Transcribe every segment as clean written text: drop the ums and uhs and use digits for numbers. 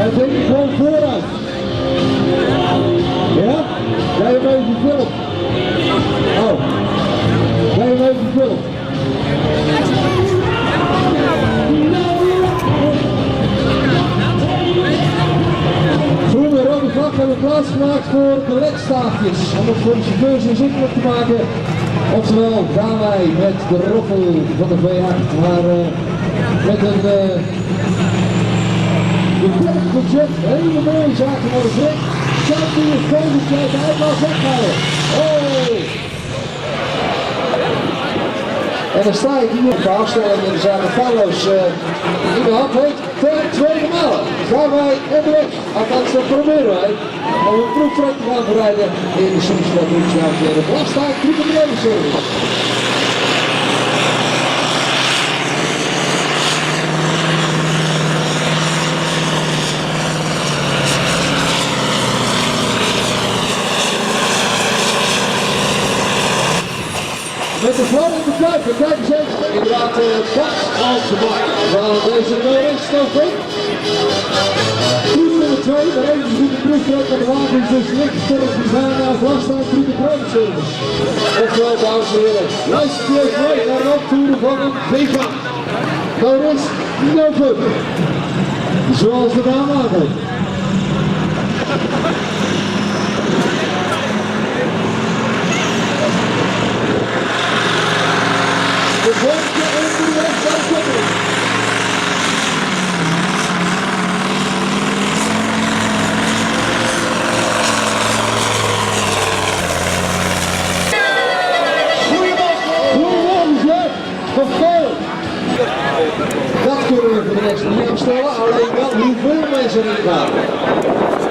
Dan denk ik gewoon vooruit. Ja? Jij hem even film. Oh. Jij hem even film. Groen en rode vlag hebben we plaatsgemaakt voor de ledstaafjes. Om het voor de chauffeurs inzichtelijk te maken. Oftewel gaan wij met de roffel van de V8, maar met een beperkt budget, hele mooie zaken voor de trek. Kijk hoe je volgende tijd uitlaat weghalen. Oh! En dan sta ik hier op de afstelling en de zaken Carlos in de hand heeft. Ten tweede maal gaan wij onderweg. Althans, dat proberen wij. Om een proeftrek te gaan bereiden in de Soesveld Roetsjaartje en de Blastaak Trukenbelevingsservice. Met de vrouw in de kuiper, kijk eens even. Inderdaad, Bas op de bak van deze race-stoffing. Proef nummer 2, maar even goed de proeftrek van de wagen is dus niks voor het design naar Vlastaan Trukenbelevingsservice. Oftewel, dames en heren, luister je even mee naar de optoeren van een Vega. Dat is no fun. Zoals de naam aangeeft. De volgende onderweg van Koppel. Goedemorgen, zeg. Vervolg. Dat kunnen we voor de rest niet afstellen, alleen wel hoeveel mensen erin gaan.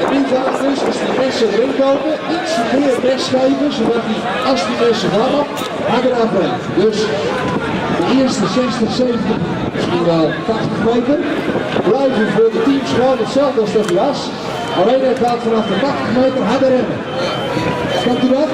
En nu gaat het dus, als die mensen erin komen, iets meer rest geven, zodat die, als die mensen vallen, harder afbrengt. Dus de eerste 60, 70, misschien wel 80 meter blijven voor de teams gewoon hetzelfde als dat was. Alleen hij gaat vanaf de 80 meter harder rennen. Snapt u dat?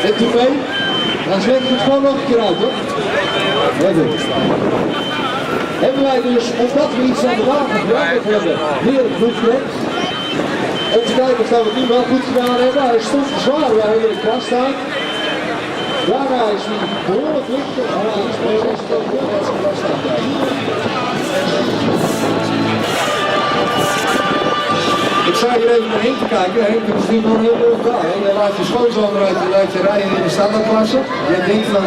Zet u mee? Dan zweet het gewoon nog een keer uit, hoor. Hebben wij dus, omdat we iets aan de wagen veranderd hebben, weer een proeftrek. Om te kijken of we het nu wel goed gedaan hebben. Hij stond zwaar waar hij in de kast staat. Daarna is hij behoorlijk lichter. En hij is precies ook heel wat zijn kast staat. Ik sta hier even naar Henk te kijken. Henk is natuurlijk gewoon heel veel gedaan. Je laat je schoonzoon eruit en laat je rijden in de standaardklasse. Je denkt van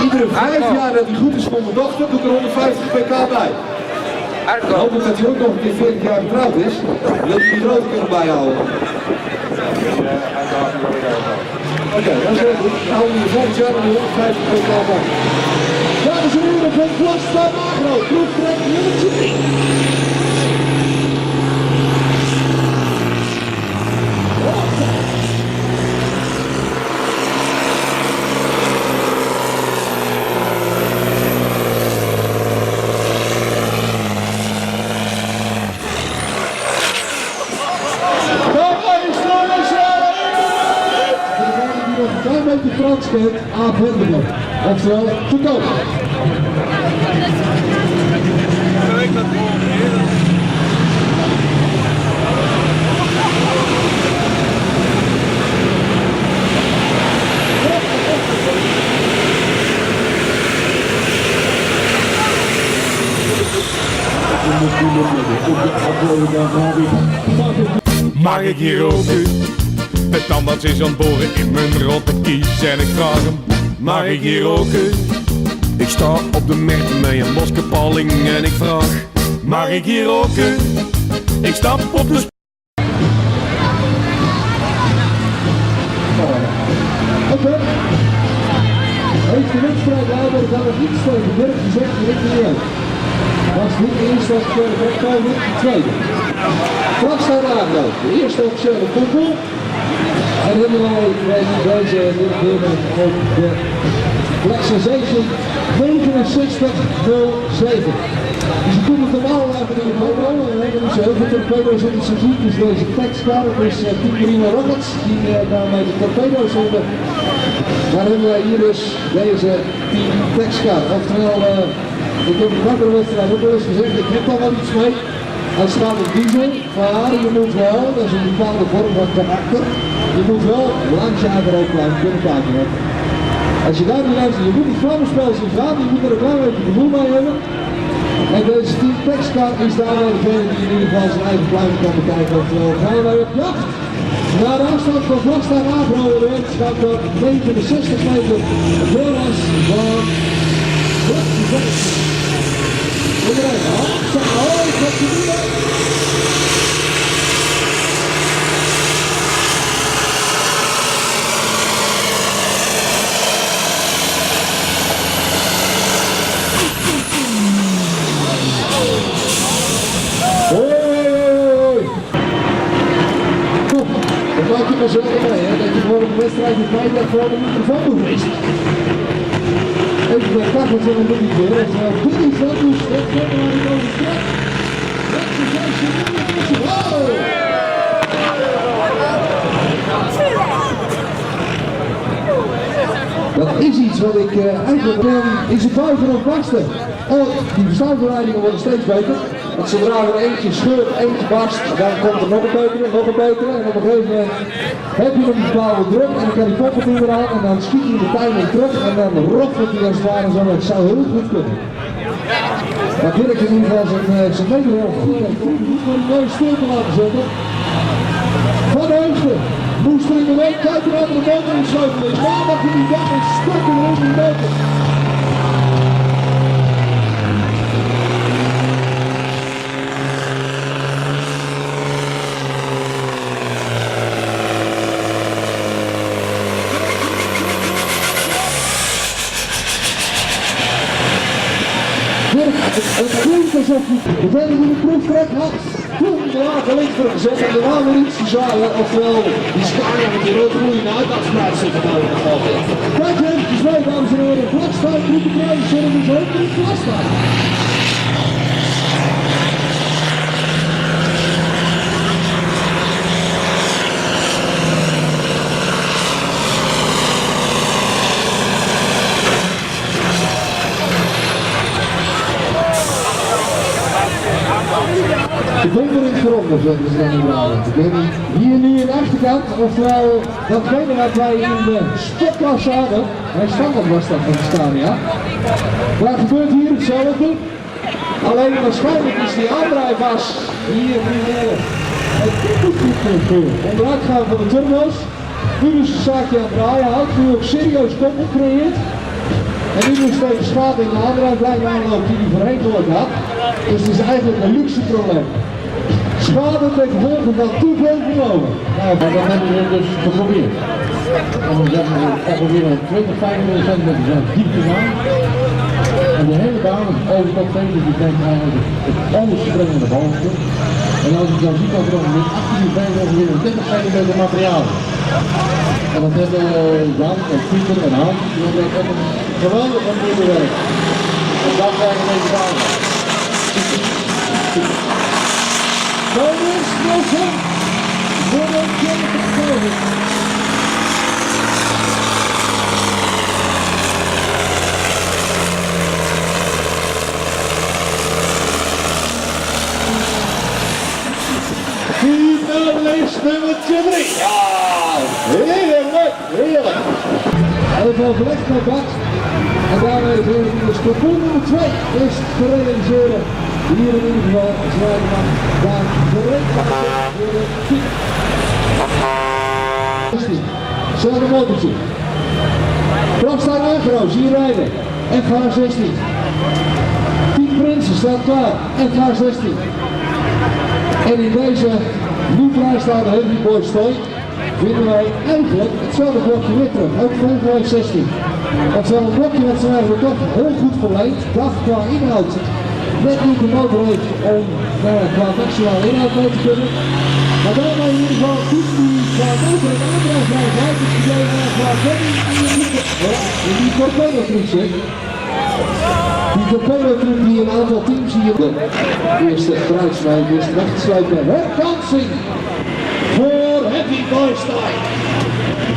iedere 5 jaar dat hij goed is voor mijn dochter, doe ik er 150 pk bij. Ik hoop dat hij ook nog een keer 40 jaar getrouwd is. Dat hij die grote kunnen bijhouden. Oké, dat is heel goed. Dan houden we volgend jaar nog 150 pk bij. Dames en heren van Vlastaan Agro, proeftrek nummer 3. De Frans kent aanvendelijk, oftewel te koop. Mag ik hier roken? De tandarts is aan het boren in mijn rotte kies en ik vraag hem, mag ik hier roken? Ik sta op de markt met een boskepalling en ik vraag, mag ik hier roken? Ik stap op de Oké. Heeft de wedstrijd daardoor gaan we iets tegen Dirk gezegd, richting uit. Dat is niet de eerste officiële wegkomen, de tweede. Vlastaan Agro, de eerste officiële koepel. En hebben wij deze deelnemer op de Flexization 6907. Dus je kunt het normaal laten in de foto. En we hebben dus heel veel torpedo's in het circuit. Dus deze Texcar, dus Team Marine Rockets, die daarmee de torpedo's hebben. Maar hebben wij hier dus deze Team Texcar, oftewel Ik heb de bakkerwedstrijd ook wel eens gezegd, ik heb daar wel iets mee. Hij staat op diesel, maar je moet wel, dat is een bepaalde vorm van karakter, je moet wel langs je eigen ook blijven kunnen kijken. Als je daar niet luistert, je moet die vlammenspel zien gaan, je moet er een klein beetje gevoel mee hebben. En deze Team Texcar is daar wel degene die in ieder geval zijn eigen pluim kan bekijken. Oftewel gaan wij op jacht naar de afstand van Vlagsta Agro in de wetenschap dat 69 meter voorlas van iedereen, ik heb ze niet. Dat maak je maar zo mee, hè? Dat je voor een wedstrijd met mij daar gewoon een microfoon geweest. Even bij kachels en een beetje weer. Dit is dat dus, dat gaat maar niet over straks. Dat is juist je tussen. Wow! Dat is iets wat ik eigenlijk is het buiten of barsten. Oh, die verstandverleidingen worden steeds beter. Want zodra er eentje scheurt, eentje barst, dan komt er nog een betere, nog een betere. En op een gegeven moment heb je hem die blauwe druk en dan kan die poppen eraan en dan schiet hij de timing terug en dan roffelt hij als het ware zo. Het zou heel goed kunnen. Maar Dirk in ieder geval zijn meter heel goed. Hij komt niet voor een mooie stil te laten zetten. Van Heusden moest er in de week kijken naar de motor in sleutelen. Maandag in die dag en stokken er in die motor. Het klinkt alsof degene die de proeftrek had, toen de lage links gezet en daarna weer iets te zaaien, oftewel die Scania met die rood groeien uitdagspruit zitten nou in de val. Kijk eventjes mee, dames en heren, Vlagsta, groepenprijs, zullen we zo in Vlagsta. De donker is eronder, zeggen ze dan in hier nu in de achterkant, oftewel datgene wat wij in de stokklasse hadden, bij standaard was dat van de Scania. Daar gebeurt hier hetzelfde, alleen waarschijnlijk is die aandrijfas hier onderuit gaan van de turbo's. Nu is het zaakje aan het draaien, houdt nu ook serieus kop gecreëerd. En nu is tegen schade in de aandrijflijn aanloopt die hij voorheen nooit had. Dus het is eigenlijk een luxe probleem. Schade ten gevolge van te veel vermogen. Nou, maar dat hebben we dus geprobeerd. En we zeggen ongeveer 20-25 centimeter zijn diepte gaan. En de hele baan, over dat veen, die denkt eigenlijk het onderste brengen naar de bovenste. En als ik dan zie dat er ongeveer 18 veen ongeveer 30 centimeter materiaal. En dat hebben Jan en Pieter en Hans, die hebben echt een geweldig van moeten werken. En dat krijgen we deze baan. Bonus Wilson voor de Jennifer Kovik. Finalist nummertje 3. Ja, heerlijk, heerlijk. Even overlegd met Bart. En daarmee is de pool nummer 2 is te realiseren. Hier in ieder geval Zwijgman daar gereed voor de 10. Hetzelfde motortje. Vlagsta Agro, hier rijden. FH16. Team Prinsen staat klaar. FH16. En in deze nu vrijstaande Heavy Boys toy vinden wij eigenlijk hetzelfde blokje weer terug. Ook voor week 16. Dat is wel een blokje wat ze eigenlijk toch heel goed verleent. Dat qua inhoud net niet de motor heeft om qua maximale inhoud mee te kunnen. Maar daarbij in ieder geval goed die qua motor en aandrijflijn uit is gebleven en qua vending in die torpedo-truc zit. Die torpedo-truc die een aantal teams hier de eerste gebruikswijze is weg te sluiten. Herkansing voor Heavy Boys Time.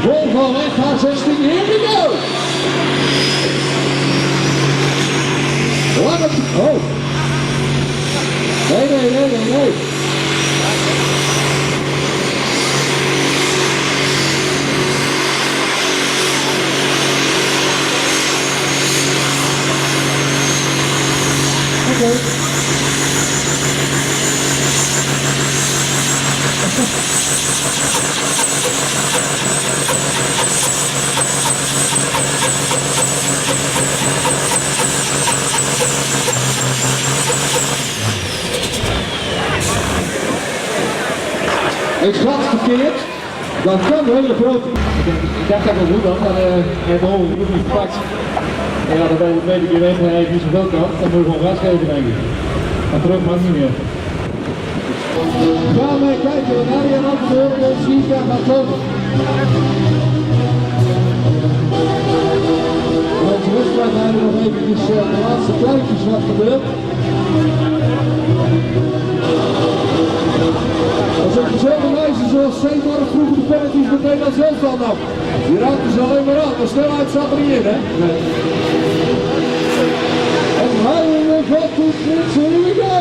Volvo FH16, here we go! Lange... Oh. Nee. Oké. Ik schat verkeerd, dat kan een hele grote. Ik dacht dat het goed was, maar hij behoorlijk goed niet gepakt. En ja, dan weet ik je weet, hij heeft niet zoveel kant, dan moet je gewoon gas geven denk ik. Maar terug mag niet meer. Gaan wij kijken wat Arjen Amsterdam en Sika gaat doen. Onze wedstrijd hebben nog eventjes de laatste kluitjes wat gebeurt. Als op dezelfde wijze zoals Zeemark vroeger de penalties met Nederland zelf al nam. Die raakten ze alleen maar aan, maar snelheid zat er niet in, hè? Nee. En houden gaat goed spits, here we go!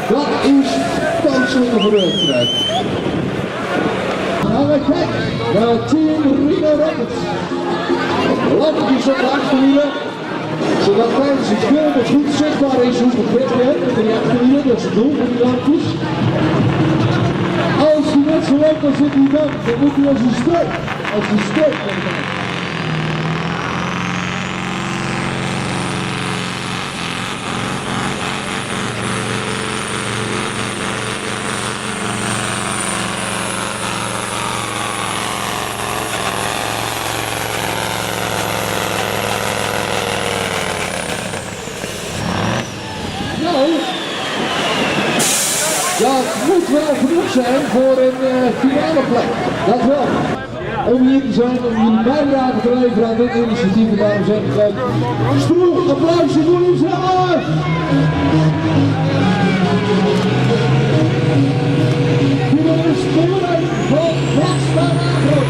Dat is tandzonde voor de wedstrijd. Gaan we kijken naar Team Rino Rockets. Lampjes op de achterwielen, zodat tijdens het film het goed zichtbaar is hoe het werd met die achterwielen, dat is het doel van die lampjes. Als die net zo loopt als op die bank, dan moet hij als een steek. Dat moet wel genoeg zijn voor een finale plek. Dat wel. Om hier te zijn, om jullie bijdrage te leveren aan dit initiatief. En daarom zeg ik gelijk, Stroel, applausje voor jezelf! Hier is Koolwijk van Vasta Agro.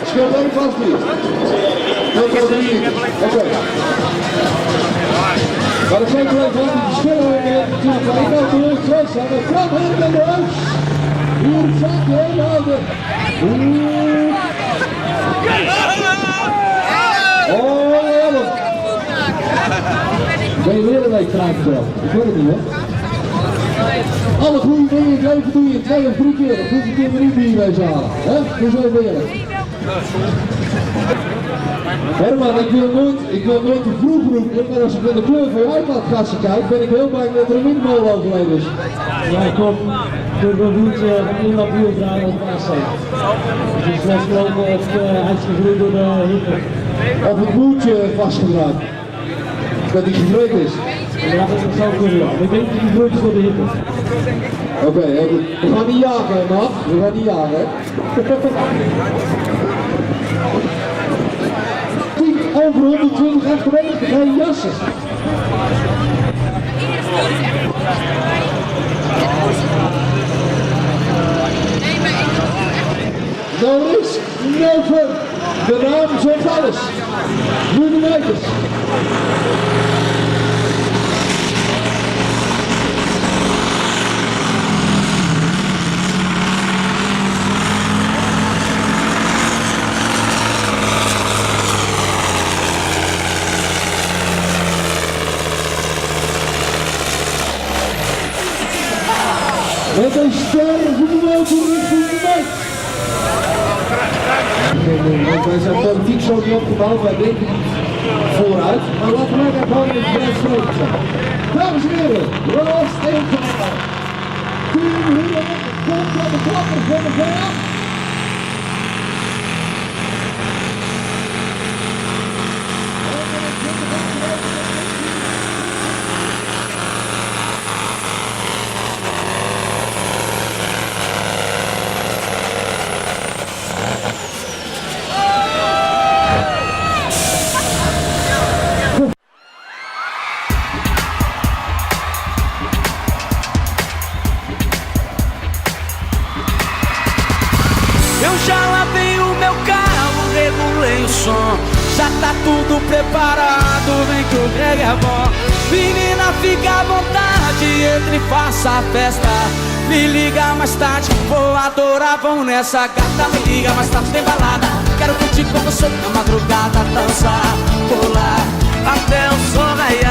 Scheelt één vast niet. Dat was er niet. Oké. Maar dat zijn twee van die verschillen natuurlijk. Maar ik kan terug terug zijn. Dat kan helemaal in de huis. Hier het zakje heen houden. Oh, ben je weer een week krijgen wel? Ik weet het niet hoor. Alle goede dingen in het leven doe je 2 of 3 keer. Dat hoef je keer niet hier bij halen. Hè? Dat is wel eerlijk. Herman, ik wil nooit te vroeg roepen, maar als ik naar de kleur van je uitlaatgassen kijk, ben ik heel bang dat er een windmolen overleden is. Ja, kom. Door een voetje van iemand die op draaien op de AC. Het is vastgelopen of hij is gevloeid door de hitte. Of het boertje vastgedraaid. Dat hij gevreed is. Ja, dat zou kunnen. Ik denk dat hij gevloeid is door de hitte. Oké, we gaan niet jagen, man. We gaan niet jagen. Over 120 achterwege, geen jassen. No risk, no fun. De naam zegt alles. Nu de meters. Met een stervende motor richting de meet. Want wij zijn politiek zo niet opgebouwd, wij denken niet vooruit. Maar laten we daar gewoon in het bedrijfsleven zijn. Dames en heren, Roos Eemgelaar. Team Hero, komt aan de klapper van de vooraan. Eu já lavei o meu carro, regulei o som. Já tá tudo preparado, vem que o Greg é bom. Menina, fica à vontade, entre e faça a festa. Me liga mais tarde, vou adorar, vão nessa gata. Me liga mais tarde, tem balada. Quero curtir com você na madrugada, dançar, pular até o sol raiar.